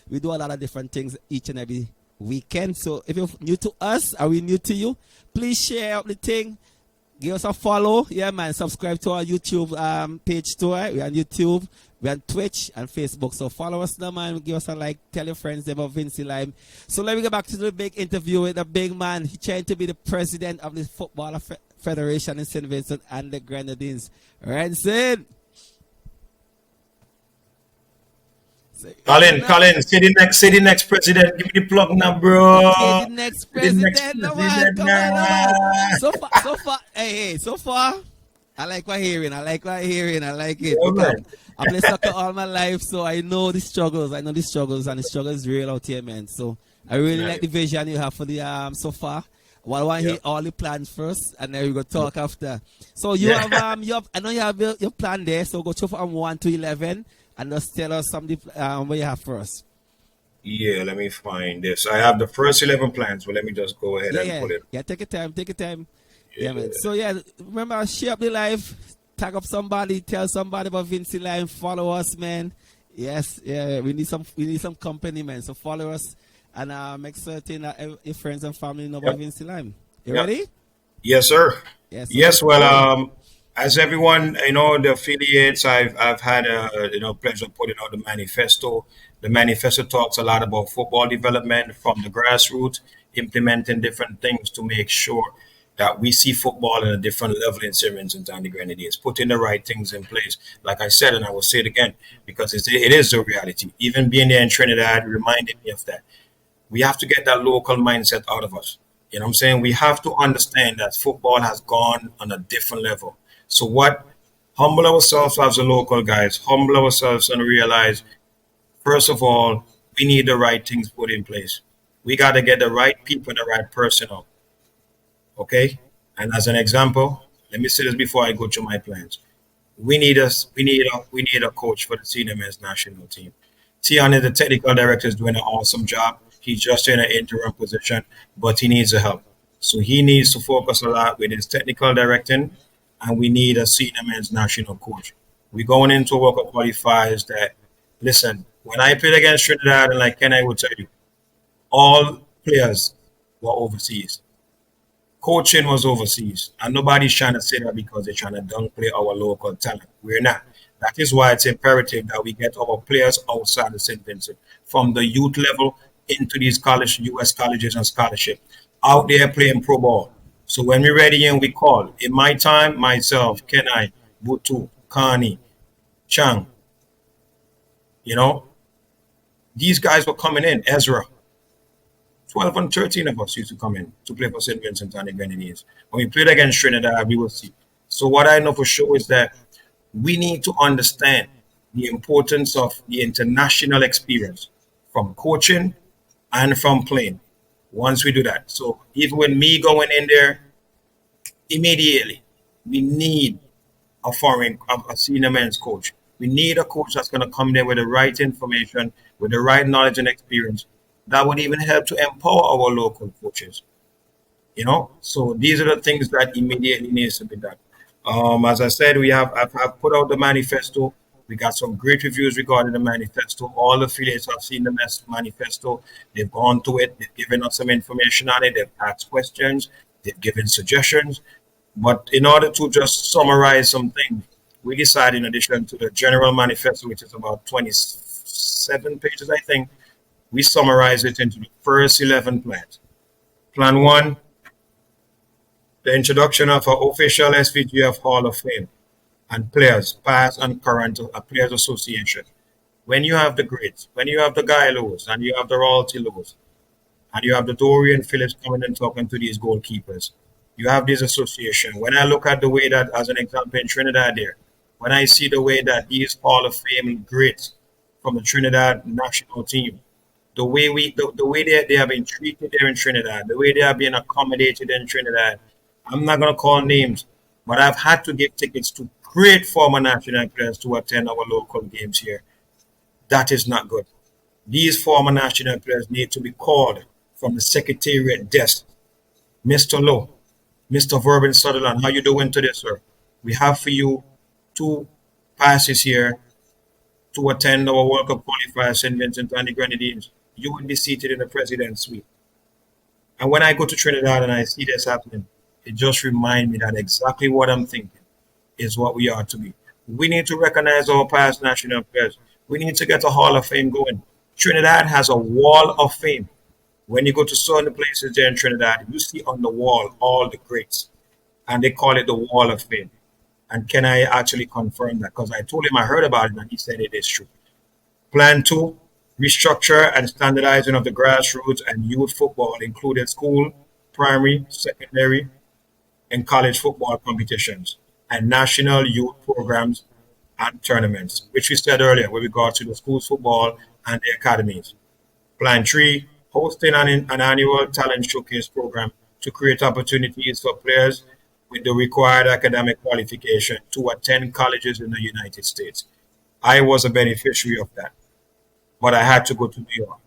We do a lot of different things each and every weekend. So if you're new to us, are we new to you? Please share out the thing. Give us a follow. Yeah, man. Subscribe to our YouTube page too. Right? We're on YouTube. We're on Twitch and Facebook. So follow us now, man. Give us a like. Tell your friends about Vincy Lime. So let me go back to the big interview with the big man. He trying to be the president of the Footballer Federation in St. Vincent and the Grenadines. Renson. Colin, say the next president. Give me the plug now, bro. Okay, the next president, no man. Come on, no man. So far, hey, so far, I like what I'm hearing. I like it. Yeah, I play soccer all my life, so I know the struggles. And the struggle is real out here, man. So I really like the vision you have for the so far. Well, I want to hear all the plans first, and then we go talk after. So you have I know you have your plan there. So go through from 1 to 11. And just tell us something what you have first. Yeah, let me find this. I have the first 11 plans, but let me just go ahead and put it. Yeah, take your time. Yeah, man. So, remember, share up the live, tag up somebody, tell somebody about Vincy Lime, follow us, man. Yes, we need some company, man. So, follow us and make certain that your friends and family know about Vincy Lime. You ready? Yes, sir. Yes, well, as everyone, the affiliates, I've had pleasure putting out the manifesto. The manifesto talks a lot about football development from the grassroots, implementing different things to make sure that we see football at a different level in St. Vincent and the Grenadines, putting the right things in place. Like I said, and I will say it again, because it is a reality. Even being there in Trinidad reminded me of that. We have to get that local mindset out of us. You know what I'm saying? We have to understand that football has gone on a different level. So humble ourselves as the local guys, humble ourselves and realize, first of all, we need the right things put in place. We got to get the right people and the right personnel. Okay? And as an example, let me say this before I go to my plans. We need a coach for the senior men's national team. Tiana, the technical director, is doing an awesome job. He's just in an interim position, but he needs the help. So he needs to focus a lot with his technical directing. And we need a senior men's national coach. We're going into World Cup qualifiers that, listen, when I played against Trinidad, and like Ken, I would tell you, all players were overseas. Coaching was overseas. And nobody's trying to say that because they're trying to downplay our local talent. We're not. That is why it's imperative that we get our players outside of St. Vincent, from the youth level into these U.S. colleges and scholarship, out there playing pro ball. So when we're ready and we call, in my time, myself, Kenai, Butu, Kani, Chang, these guys were coming in, Ezra. 12 and 13 of us used to come in to play for St. Vincent and the Grenadines. When we played against Trinidad, we will see. So what I know for sure is that we need to understand the importance of the international experience from coaching and from playing. Once we do that. So even with me going in there, immediately, we need a senior men's coach. We need a coach that's going to come there with the right information, with the right knowledge and experience. That would even help to empower our local coaches. So these are the things that immediately needs to be done. As I said, I've put out the manifesto. We got some great reviews regarding the manifesto. All affiliates have seen the manifesto. They've gone to it. They've given us some information on it. They've asked questions. They've given suggestions. But in order to just summarize some things, we decided, in addition to the general manifesto, which is about 27 pages, I think, we summarize it into the first 11 plans. Plan 1, the introduction of an official SVGF Hall of Fame and players, past and current, a players association. When you have the greats, when you have the Guy Lewis, and you have the Royalty Lewis, and you have the Dorian Phillips coming and talking to these goalkeepers, you have this association. When I look at the way that, as an example, in Trinidad there, when I see the way that these Hall of Fame greats from the Trinidad national team, the way they have been treated there in Trinidad, the way they are being accommodated in Trinidad, I'm not going to call names, but I've had to give tickets to great former national players to attend our local games here. That is not good. These former national players need to be called from the secretariat desk. Mr. Lowe, Mr. Verbin Sutherland, how you doing today, sir? We have for you 2 passes here to attend our World Cup qualifier, St. Vincent and the Grenadines, you would be seated in the president's suite. And when I go to Trinidad and I see this happening, it just reminds me that exactly what I'm thinking is what we are to be. We need to recognize our past national players. We need to get a Hall of Fame going. Trinidad has a wall of fame. When you go to certain places there in Trinidad, you see on the wall all the greats, and they call it the Wall of Fame. And can I actually confirm that? Because I told him I heard about it, and he said it is true. Plan two, restructure and standardizing of the grassroots and youth football, including school, primary, secondary, and college football competitions, and national youth programs and tournaments, which we said earlier with regard to the schools football and the academies. Plan three, hosting an annual talent showcase program to create opportunities for players with the required academic qualification to attend colleges in the United States. I was a beneficiary of that, but I had to go to New York.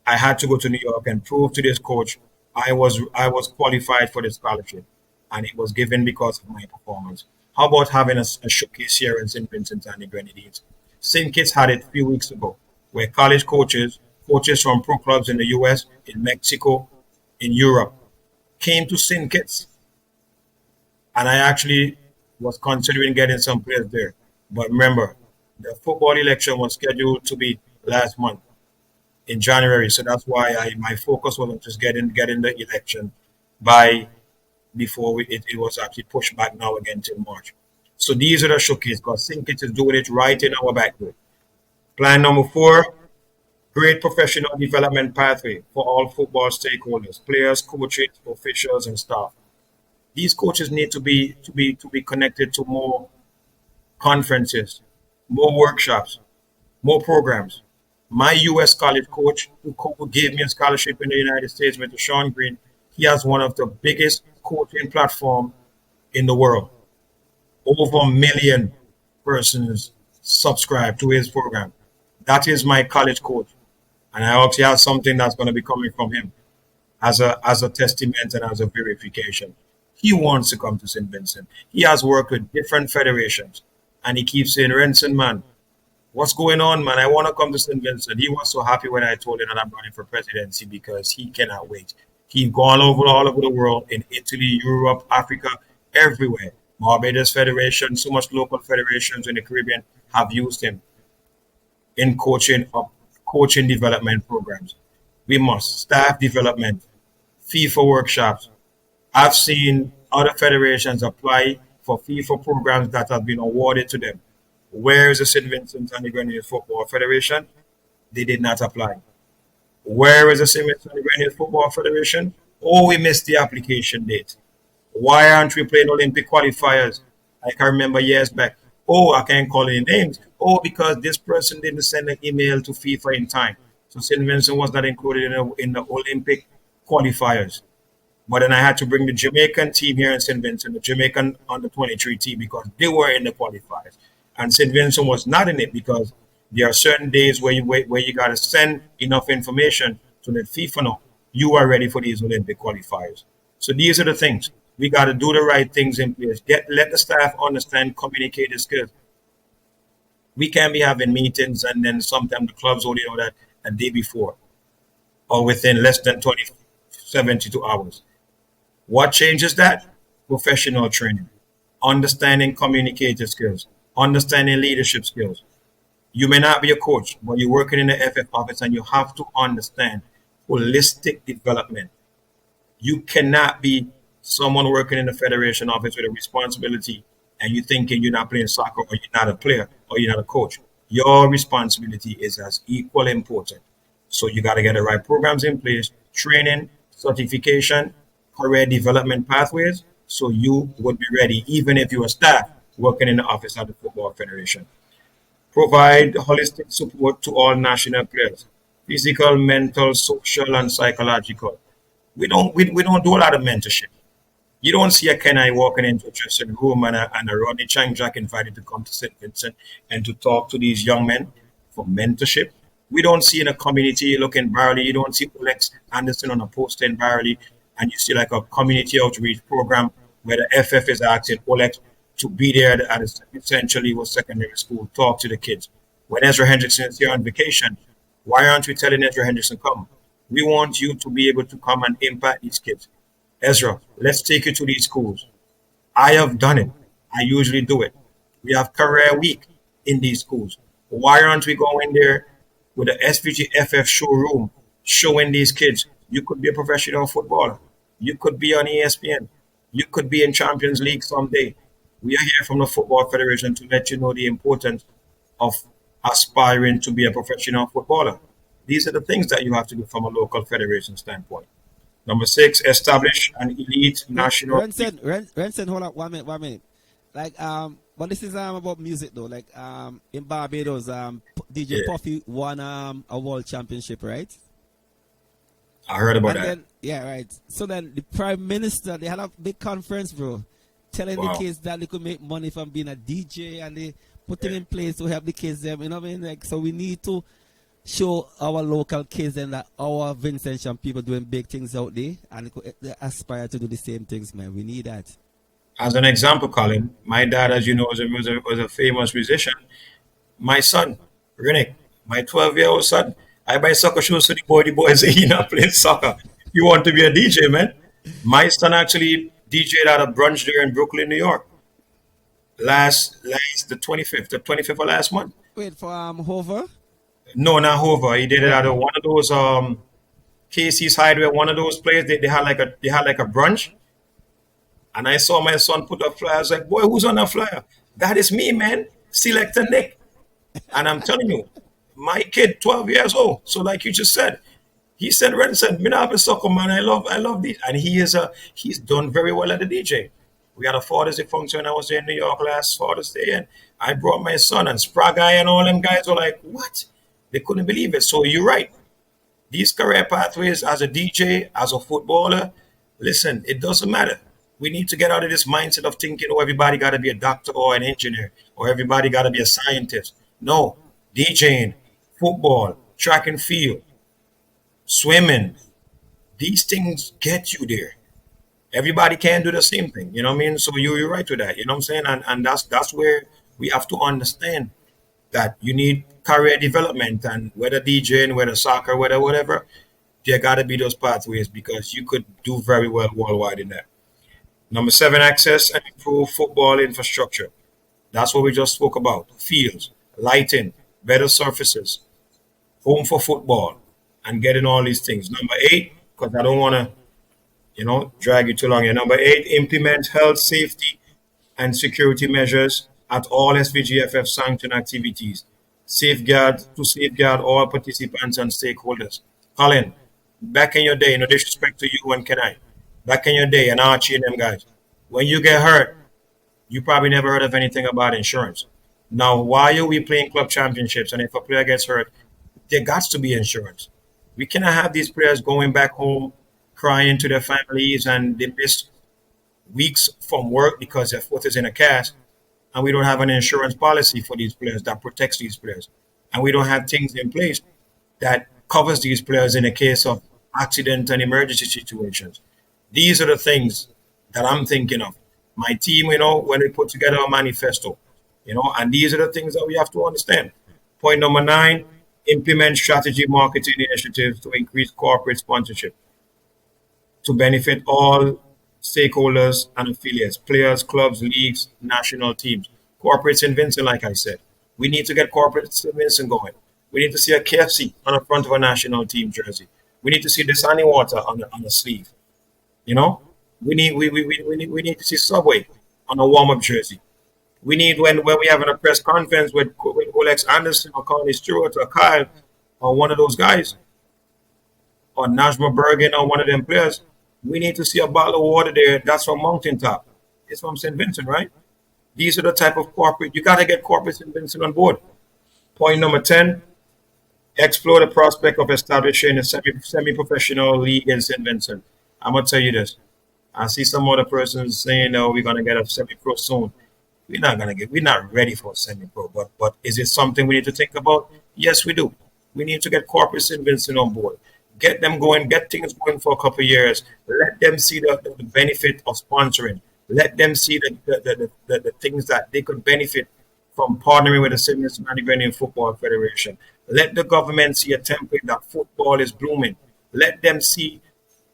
I had to go to New York and prove to this coach I was qualified for the scholarship, and it was given because of my performance. How about having a showcase here in St. Vincent and the Grenadines? St. Kitts had it a few weeks ago, where college coaches, coaches from pro clubs in the U.S., in Mexico, in Europe, came to St. Kitts, and I actually was considering getting some players there. But remember, the football election was scheduled to be last month in January, so that's why my focus was on just getting the election by before it was actually pushed back now again till March. So these are the showcase because St. Kitts is doing it right in our backyard. Plan number four, great professional development pathway for all football stakeholders, players, coaches, officials, and staff. These coaches need to be connected to more conferences, more workshops, more programs. My U.S. college coach, who gave me a scholarship in the United States, Mr. Sean Green, he has one of the biggest coaching platform in the world. Over a million persons subscribe to his program. That is my college coach, and I actually have something that's going to be coming from him as a testament and as a verification. He wants to come to St. Vincent. He has worked with different federations, and he keeps saying, Renson, man, what's going on, man? I want to come to St. Vincent. He was so happy when I told him that I'm running for presidency because he cannot wait. He's gone all over the world, in Italy, Europe, Africa, everywhere. Barbados Federation, so much local federations in the Caribbean have used him in coaching development programs. We must staff development, FIFA workshops. I've seen other federations apply for FIFA programs that have been awarded to them. Where is the St. Vincent and the Grenadines Football Federation? They did not apply. Where is the St. Vincent and the Grenadines Football Federation? Oh, we missed the application date. Why aren't we playing Olympic qualifiers? I can remember years back. Oh, I can't call any names. Oh, because this person didn't send an email to FIFA in time. So St. Vincent was not included in the Olympic qualifiers. But then I had to bring the Jamaican team here in St. Vincent, the Jamaican under 23 team, because they were in the qualifiers. And St. Vincent was not in it because there are certain days where you got to send enough information to let FIFA know you are ready for these Olympic qualifiers. So these are the things. We got to do the right things in place. Let the staff understand communicative skills. We can't be having meetings and then sometimes the clubs only know that a day before or within less than 72 hours. What changes that? Professional training, understanding communicative skills, understanding leadership skills. You may not be a coach, but you're working in the FF office and you have to understand holistic development. You cannot be someone working in the federation office with a responsibility and you thinking you're not playing soccer or you're not a player or you're not a coach. Your responsibility is as equal important. So you got to get the right programs in place, training, certification, career development pathways, so you would be ready even if you're a staff working in the office of the Football Federation. Provide holistic support to all national players, physical, mental, social, and psychological. We don't do a lot of mentorship. You don't see a Kenai walking into a dressing room and a Rodney Chang Jack invited to come to St. Vincent and to talk to these young men for mentorship. We don't see in a community look in Barley. You don't see Alex Anderson on a poster in Barley, and you see like a community outreach program where the FF is asking Alex to be there at essentially was secondary school, talk to the kids. when Ezra Hendrickson is here on vacation, why aren't we telling Ezra Hendrickson, come? We want you to be able to come and impact these kids. Ezra, let's take you to these schools. I have done it. I usually do it. We have career week in these schools. Why aren't we going there with the SVGFF showroom showing these kids you could be a professional footballer? You could be on ESPN. You could be in Champions League someday. We are here from the Football Federation to let you know the importance of aspiring to be a professional footballer. These are the things that you have to do from a local federation standpoint. Number six, establish an elite national. Renson, hold up 1 minute, 1 minute. Like but this is about music though. Like in Barbados, DJ Puffy won a world championship, right? I heard about And that. then yeah, right. So then the Prime Minister, they had a big conference, bro, telling the Wow. kids that they could make money from being a DJ, and they put it in place to help the kids them. You know what I mean? Like, so we need to show our local kids and that our Vincentian people doing big things out there, and they aspire to do the same things, man. We need that. As an example, Colin, my dad, as you know, was a famous musician. My son, Renick, my 12-year-old son, I buy soccer shoes to the boys say, you know, playing soccer. You want to be a DJ, man? My son actually DJ'd at a brunch there in Brooklyn, New York. The 25th of last month. Wait for Hover. No, not Hoover. He did it at one of those Casey's Hideaway, one of those places. They had like a brunch, and I saw my son put up flyer. I was like, boy, who's on that flyer? That is me, man. Selector Nick. And I'm telling you, my kid, 12 years old. So like you just said, he said, Renson, me not have a soccer man. I love this. And he's done very well at the DJ. We had a Father's Day function. I was there in New York last Father's Day, and I brought my son, and Sprague and all them guys were like, what? They couldn't believe it. So you're right. These career pathways as a DJ, as a footballer, listen, it doesn't matter. We need to get out of this mindset of thinking, oh, everybody got to be a doctor or an engineer, or everybody got to be a scientist. No, DJing, football, track and field, swimming, these things get you there. Everybody can't do the same thing. You know what I mean? So you're right with that. You know what I'm saying? And that's where we have to understand that you need career development, and whether DJing, whether soccer, whether whatever, there got to be those pathways because you could do very well worldwide in that. Number seven, access and improve football infrastructure. That's what we just spoke about. Fields, lighting, better surfaces, home for football, and getting all these things. Number eight, because I don't want to, drag you too long here. Number eight, implement health, safety, and security measures at all SVGFF sanctioned activities. Safeguard all participants and stakeholders. Colin, back in your day, no disrespect to you and Kenai, back in your day, and Archie and them guys, when you get hurt, you probably never heard of anything about insurance. Now, why are we playing club championships, and if a player gets hurt, there got to be insurance. We cannot have these players going back home crying to their families, and they miss weeks from work because their foot is in a cast, and we don't have an insurance policy for these players that protects these players, and we don't have things in place that covers these players in the case of accident and emergency situations. These are the things that I'm thinking of. My team, when we put together a manifesto, and these are the things that we have to understand. Point number 9, implement strategy marketing initiatives to increase corporate sponsorship to benefit all stakeholders and affiliates, players, clubs, leagues, national teams. Corporates in Vincent, like I said. We need to get corporates in Vincent going. We need to see a KFC on the front of a national team jersey. We need to see the Sunny Water on the sleeve. We need to see Subway on a warm-up jersey. We need when we have a press conference with Olex Anderson or Connie Stewart or Kyle or one of those guys or Najma Bergen or one of them players, we need to see a bottle of water there. That's from Mountaintop. It's from St. Vincent, right? These are the type of corporate. You got to get corporate St. Vincent on board. Point number 10, explore the prospect of establishing a semi-professional league in St. Vincent. I'm going to tell you this. I see some other persons saying, "Oh, we're going to get a semi-pro soon." We're not ready for a semi-pro. But is it something we need to think about? Yes, we do. We need to get corporate St. Vincent on board. Get them going, get things going for a couple of years. Let them see the benefit of sponsoring. Let them see the things that they could benefit from partnering with the St. Vincent and the Grenadine Football Federation. Let the government see a template that football is blooming. Let them see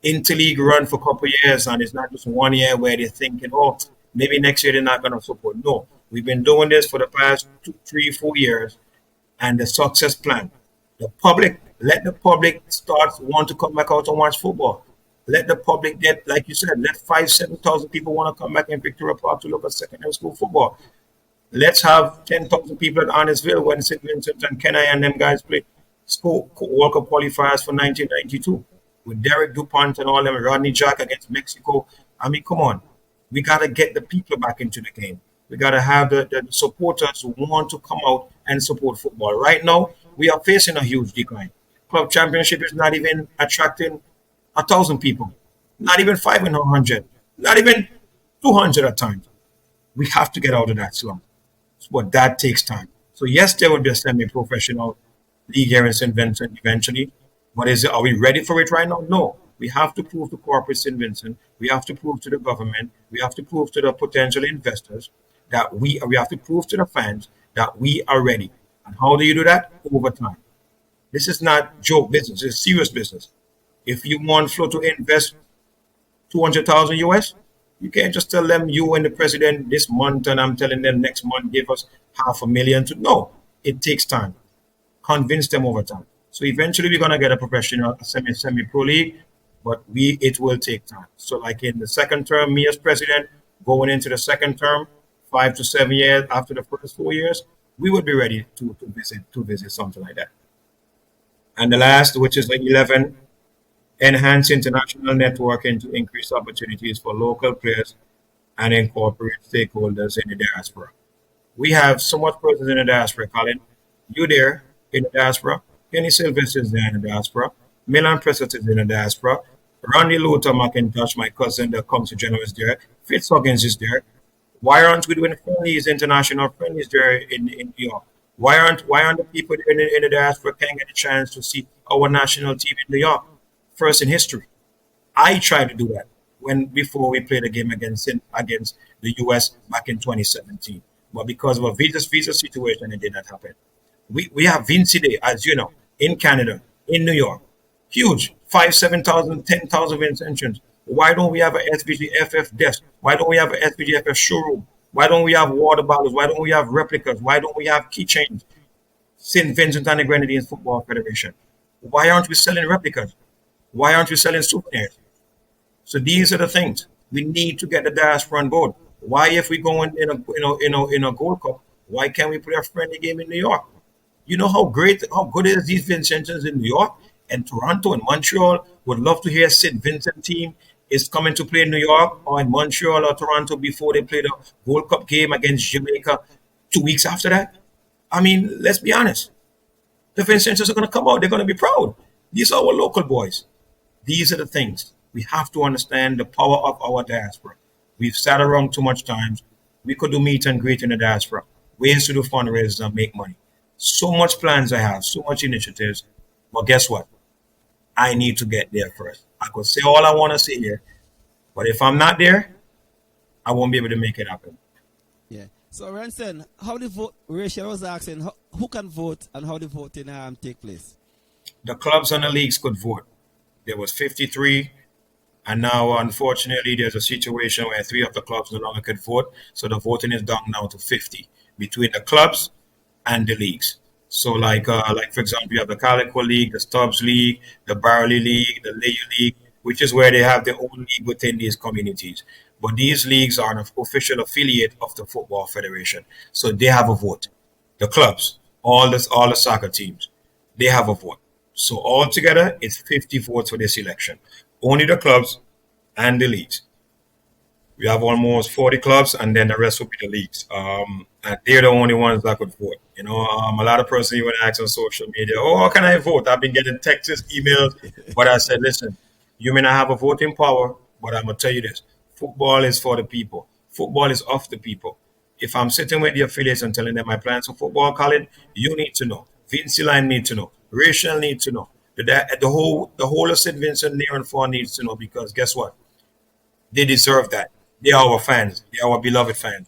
interleague run for a couple of years, and it's not just 1 year where they're thinking, oh, maybe next year they're not going to support. No, we've been doing this for the past 2, 3, 4 years, and the success plan. The public, let the public start want to come back out and watch football. Let the public get, like you said, let 5,000, 7,000 people want to come back in Victoria Park to look at secondary school football. Let's have 10,000 people at Arnesville when St. Vincent and Kenai and them guys play school World Cup qualifiers for 1992 with Derek DuPont and all them, Rodney Jack against Mexico. I mean, come on. We got to get the people back into the game. We got to have the supporters who want to come out and support football. Right now, we are facing a huge decline. Club championship is not even attracting 1,000 people, not even 500, not even 200 at times. We have to get out of that slump. But that takes time. So yes, there will be a semi-professional league here in St. Vincent eventually. But are we ready for it right now? No. We have to prove to corporate St. Vincent. We have to prove to the government. We have to prove to the potential investors that we have to prove to the fans that we are ready. And how do you do that? Over time. This is not joke business. It's serious business. If you want Flo to invest 200,000 US, you can't just tell them you and the president this month and I'm telling them next month give us $500,000 no, it takes time. Convince them over time. So eventually we're gonna get a professional semi-pro league, but it will take time. So like in the second term, me as president, going into the second term, 5 to 7 years after the first 4 years, we would be ready to visit something like that. And the last, which is 11, enhance international networking to increase opportunities for local players and incorporate stakeholders in the diaspora. We have so much presence in the diaspora, Colin. You there in the diaspora. Kenny Sylvester is there in the diaspora. Milan Prescott is in the diaspora. Randy Luther McIntosh, my cousin that comes to Genoa, is there. Fitzhuggins is there. Why aren't we doing friendlies, international friendlies there in New York? Why aren't the people in the diaspora can't get a chance to see our national team in New York? First in history. I tried to do that before we played a game against the US back in 2017. But because of a visa situation, it did not happen. We have Vincy Day, as you know, in Canada, in New York. Huge. 5,000, 7,000, 10,000 entrants. Why don't we have an SBGFF desk? Why don't we have an SBGFF showroom? Why don't we have water bottles? Why don't we have replicas? Why don't we have keychains? St. Vincent and the Grenadines Football Federation. Why aren't we selling replicas? Why aren't we selling souvenirs? So these are the things we need to get the diaspora on board. Why, if we go in a Gold Cup, why can't we play a friendly game in New York? You know how good is these Vincentians in New York and Toronto and Montreal would love to hear St. Vincent team is coming to play in New York or in Montreal or Toronto before they play the Gold Cup game against Jamaica 2 weeks after that. I mean, let's be honest. The Vincentians are going to come out. They're going to be proud. These are our local boys. These are the things. We have to understand the power of our diaspora. We've sat around too much times. We could do meet and greet in the diaspora. Ways to do fundraisers and make money. So much plans I have, so much initiatives. But guess what? I need to get there first. I could say all I want to say here, but if I'm not there, I won't be able to make it happen. Yeah. So Renson, how the vote? Rachel was asking who can vote and how the voting take place. The clubs and the leagues could vote. There was 53, and now unfortunately there's a situation where 3 of the clubs no longer could vote. So the voting is down now to 50 between the clubs and the leagues. So like for example, you have the Calico League, the Stubbs League, the Barley League, the Layer League, which is where they have their own league within these communities. But these leagues are an official affiliate of the Football Federation. So they have a vote. The clubs, all the soccer teams, they have a vote. So altogether, it's 50 votes for this election. Only the clubs and the leagues. We have almost 40 clubs, and then the rest will be the leagues. And they're the only ones that could vote. You know, a lot of persons even ask on social media, "Oh, how can I vote?" I've been getting texts, emails, but I said, "Listen, you may not have a voting power, but I'm gonna tell you this: football is for the people. Football is of the people. If I'm sitting with the affiliates and telling them my plans for football, Colin, you need to know. Vincy Line need to know. Rachel need to know. The whole of St. Vincent near and far needs to know, because guess what? They deserve that. They are our fans. They are our beloved fans.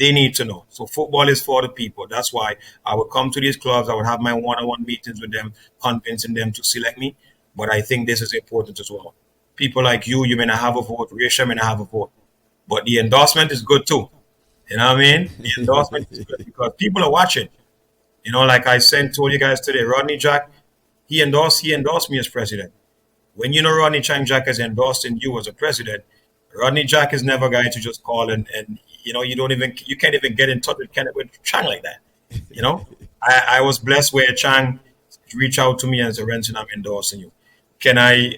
They need to know. So football is for the people. That's why I would come to these clubs. I would have my one-on-one meetings with them, convincing them to select me. But I think this is important as well. People like you may not have a vote. Risha may not have a vote. But the endorsement is good too. You know what I mean? The endorsement is good because people are watching. Like I told you guys today, Rodney Jack, he endorsed me as president. When Rodney Jack has endorsed in you as a president, Rodney Jack is never going to just call and you can't even get in touch with Chang like that. I was blessed where Chang reached out to me and said, Renson, I'm endorsing you. Can I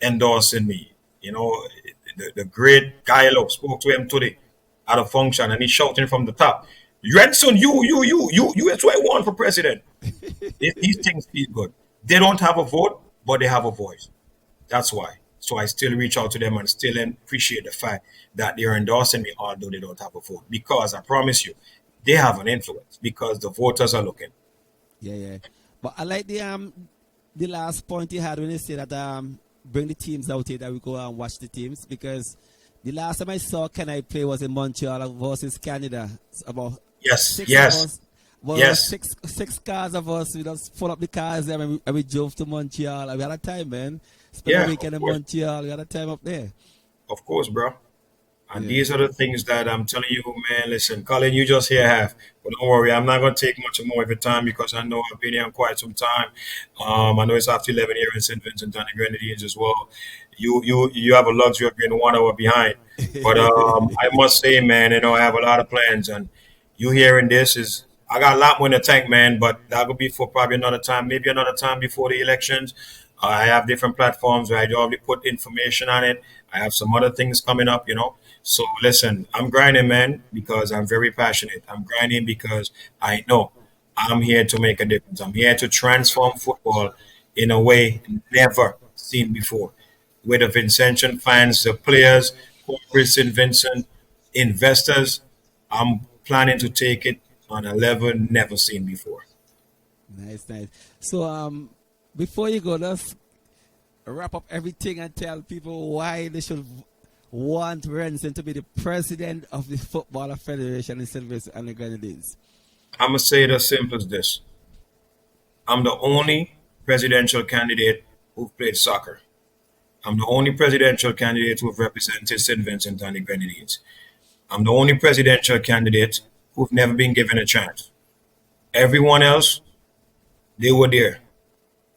endorse in me? The great Guy Love spoke to him today at a function and he's shouting from the top, Renson, you is what I want for president. These things feel good. They don't have a vote, but they have a voice. That's why. So I still reach out to them and still appreciate the fact that they're endorsing me, although they don't have a vote. Because I promise you, they have an influence because the voters are looking. Yeah. But I like the last point you had when you said that bring the teams out here that we go and watch the teams, because the last time I saw Can I Play was in Montreal versus Canada. It's about six of us. Well, six cars of us. We just pull up the cars there and we drove to Montreal. We had a time, man. Spent a weekend in Montreal. We had a time up there. Of course, bro. And these are the things that I'm telling you, man. Listen, Colin, you just hear half. But don't worry, I'm not going to take much more of your time because I know I've been here quite some time. I know it's after 11 here in St. Vincent and the Grenadines as well. You have a luxury of being 1 hour behind. But I must say, man, I have a lot of plans. And you hearing this is, I got a lot more in the tank, man, but that will be for probably another time, maybe another time before the elections. I have different platforms where I already put information on it. I have some other things coming up, So listen, I'm grinding, man, because I'm very passionate. I'm grinding because I know I'm here to make a difference. I'm here to transform football in a way never seen before. With the Vincentian fans, the players, corporates in Vincent, investors, I'm planning to take it on a level never seen before. Nice. So before you go, let's wrap up everything and tell people why they should want Renson to be the president of the Footballer Federation in St. Vincent and the Grenadines. I'm going to say it as simple as this. I'm the only presidential candidate who played soccer. I'm the only presidential candidate who represented St. Vincent and the Grenadines. I'm the only presidential candidate who've never been given a chance. Everyone else, they were there.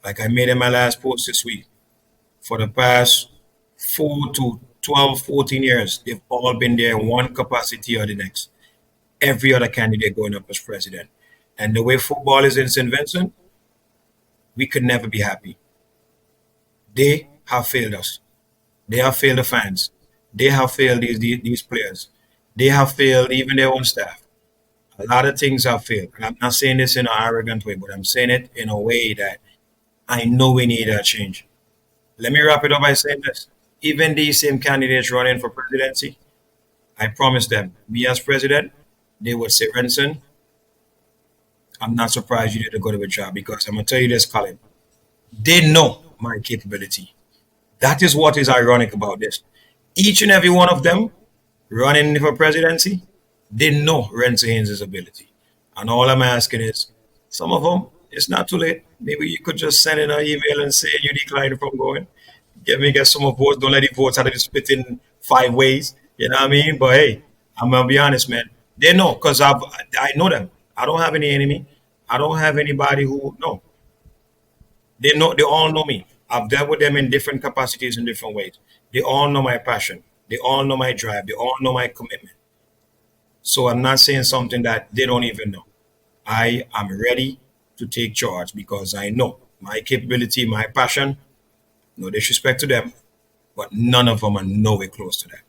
Like I made in my last post this week. For the past 4 to 12, 14 years, they've all been there in one capacity or the next. Every other candidate going up as president. And the way football is in St. Vincent, we could never be happy. They have failed us. They have failed the fans. They have failed these players. They have failed even their own staff. A lot of things have failed. And I'm not saying this in an arrogant way, but I'm saying it in a way that I know we need a change. Let me wrap it up by saying this. Even these same candidates running for presidency, I promise them, me as president, they would say, Renson, I'm not surprised you did a good of a job because I'm going to tell you this, Colin. They know my capability. That is what is ironic about this. Each and every one of them running for presidency, they know Renson Haynes' ability. And all I'm asking is, some of them, it's not too late. Maybe you could just send in an email and say you decline from going. Get some of votes. Don't let the votes out of the split in 5 ways. You know what I mean? But hey, I'm going to be honest, man. They know because I know them. I don't have any enemy. I don't have anybody who, no. They know. They all know me. I've dealt with them in different capacities in different ways. They all know my passion. They all know my drive. They all know my commitment. So I'm not saying something that they don't even know. I am ready to take charge because I know my capability, my passion, no disrespect to them, but none of them are nowhere close to that.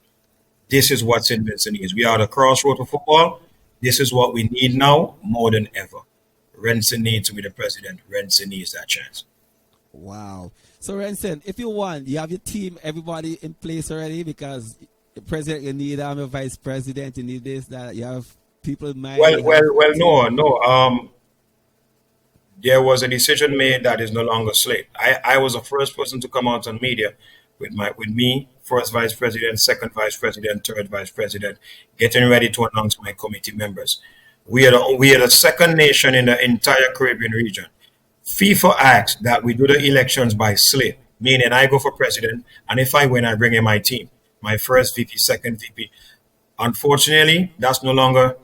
This is what St. Vincent is. We are at a crossroad of football. This is what we need now more than ever. Renson needs to be the president. Renson needs that chance. Wow. So Renson, if you want, you have your team, everybody in place already because the president, you need a vice president, you need this, that, you have people in mind. No. There was a decision made that is no longer slate. I was the first person to come out on media with me, first vice president, second vice president, third vice president, getting ready to announce my committee members. We are the second nation in the entire Caribbean region. FIFA asks that we do the elections by slate, meaning I go for president, and if I win, I bring in my team, my first VP, second VP. Unfortunately, that's no longer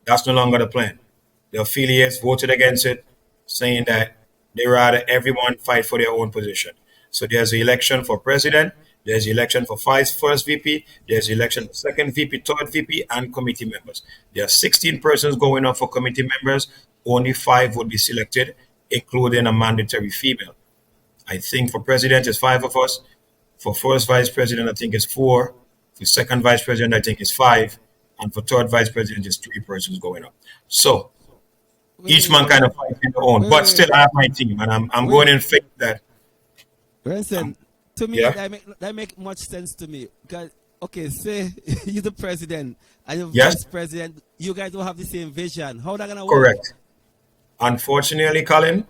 the plan. The affiliates voted against it, saying that they rather everyone fight for their own position. So there's the election for president, there's the election for vice first VP, there's the election for second VP, third VP, and committee members. There are 16 persons going up for committee members. Only 5 would be selected, including a mandatory female. I think for president, it's 5 of us. For first vice president, I think it's 4. For second vice president, I think it's 5. And for third vice president, it's 3 persons going up. So each man kind of fights their own. But still, I have my team, and I'm going in faith that. Renson, to me, Yeah. that make much sense to me. Because, okay, say you're the president and you're Yes. vice president, you guys don't have the same vision. How that gonna work? Correct. Unfortunately, Colin,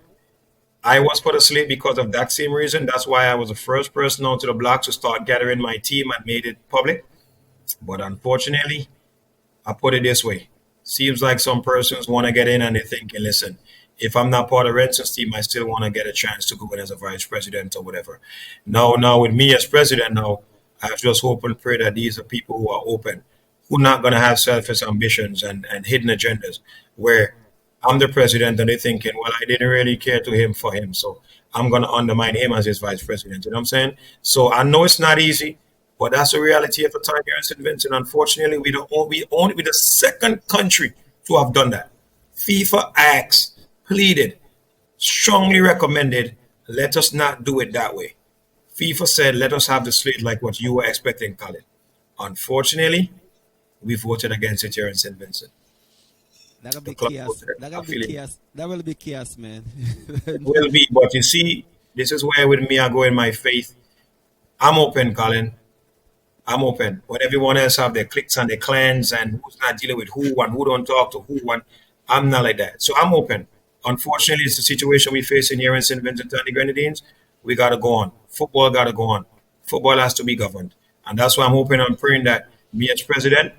I was put asleep because of that same reason. That's why I was the first person out to the block to start gathering my team and made it public. But unfortunately, I put it this way. Seems like some persons want to get in and they're thinking, listen, if I'm not part of Renson's team, I still want to get a chance to go in as a vice president or whatever. Now with me as president now, I just hope and pray that these are people who are open, who are not going to have selfish ambitions and hidden agendas, where I'm the president and they're thinking, well, I didn't really care to him for him, so I'm going to undermine him as his vice president. You know what I'm saying? So I know it's not easy, but that's the reality of the time here in St. Vincent. Unfortunately, we're the second country to have done that. FIFA asked, pleaded, strongly recommended, let us not do it that way. FIFA said, let us have the slate like what you were expecting, Colin. Unfortunately, we voted against it here in St. Vincent. That'll The be club chaos. voted That'll be affiliate. chaos. That will be chaos, man. It will be, but you see, this is where with me I go in my faith. I'm open, Colin. I'm open. When everyone else have their cliques and their clans and who's not dealing with who and who don't talk to who, and I'm not like that. So I'm open. Unfortunately, it's the situation we face in here in St. Vincent and the Grenadines. We got to go on. Football got to go on. Football has to be governed. And that's why I'm hoping and praying that me as president,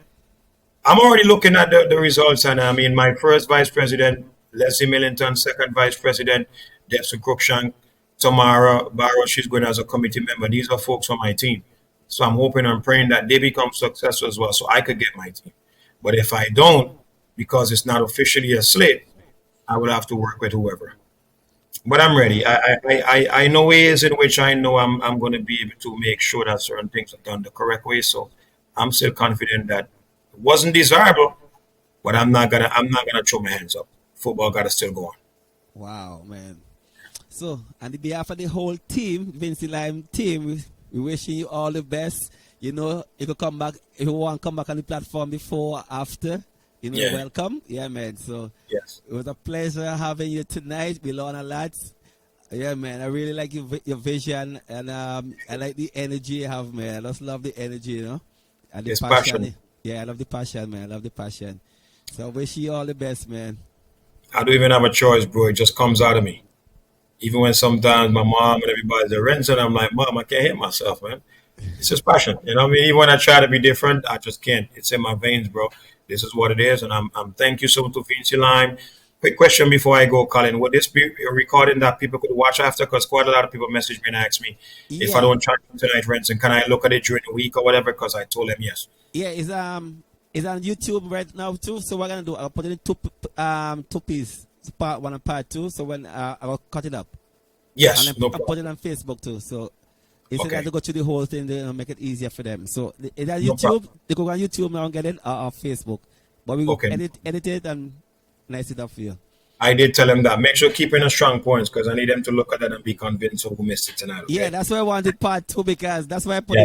I'm already looking at the results. And I mean, my first vice president, Leslie Millington, second vice president, Debson Cruikshank, Tamara Barrow, she's going as a committee member. These are folks on my team. So I'm hoping and praying that they become successful as well so I could get my team. But if I don't, because it's not officially a slate, I will have to work with whoever. But I'm ready. I know ways in which I know I'm going to be able to make sure that certain things are done the correct way. So I'm still confident that it wasn't desirable, but I'm not gonna throw my hands up. Football got to still go on. Wow, man. So, on the behalf of the whole team, Vincy Lime team, we wishing you all the best. You know, you could come back if you want to come back on the platform before or after. You know, Yeah. welcome. Yeah, man. So Yes. it was a pleasure having you tonight. We learned a lot. Yeah, man. I really like your vision, and I like the energy you have, man. I just love the energy, you know, and the It's passion. Yeah, I love the passion, man. I love the passion. So I wish you all the best, man. I don't even have a choice, bro. It just comes out of me. Even when sometimes my mom and everybody's a Renson, I'm like, Mom, I can't hit myself, man. It's just passion. You know what I mean? Even when I try to be different, I just can't. It's in my veins, bro. This is what it is. And I'm thank you so much to Vincy Lime. Quick question before I go, Colin. Would this be a recording that people could watch after? Because quite a lot of people message me and ask me if I Yeah, don't charge them tonight, Renson, can I look at it during the week or whatever? Because I told them yes. yeah. It's on YouTube right now too. So what I'm gonna do, I'll put it in two pieces, part 1 and part 2. So when I'll cut it up. And Yes, then no I put problem. it on Facebook too. So instead Okay, of to go through the whole thing, they make it easier for them. So is that no problem. YouTube? They go on YouTube now and get it, or Facebook. But we go Okay. edit it and nice it up for you. I did tell them that. Make sure keeping the strong points because I need them to look at that and be convinced of who missed it tonight, Yeah, okay? that's why I wanted part 2, because that's why I put Yeah.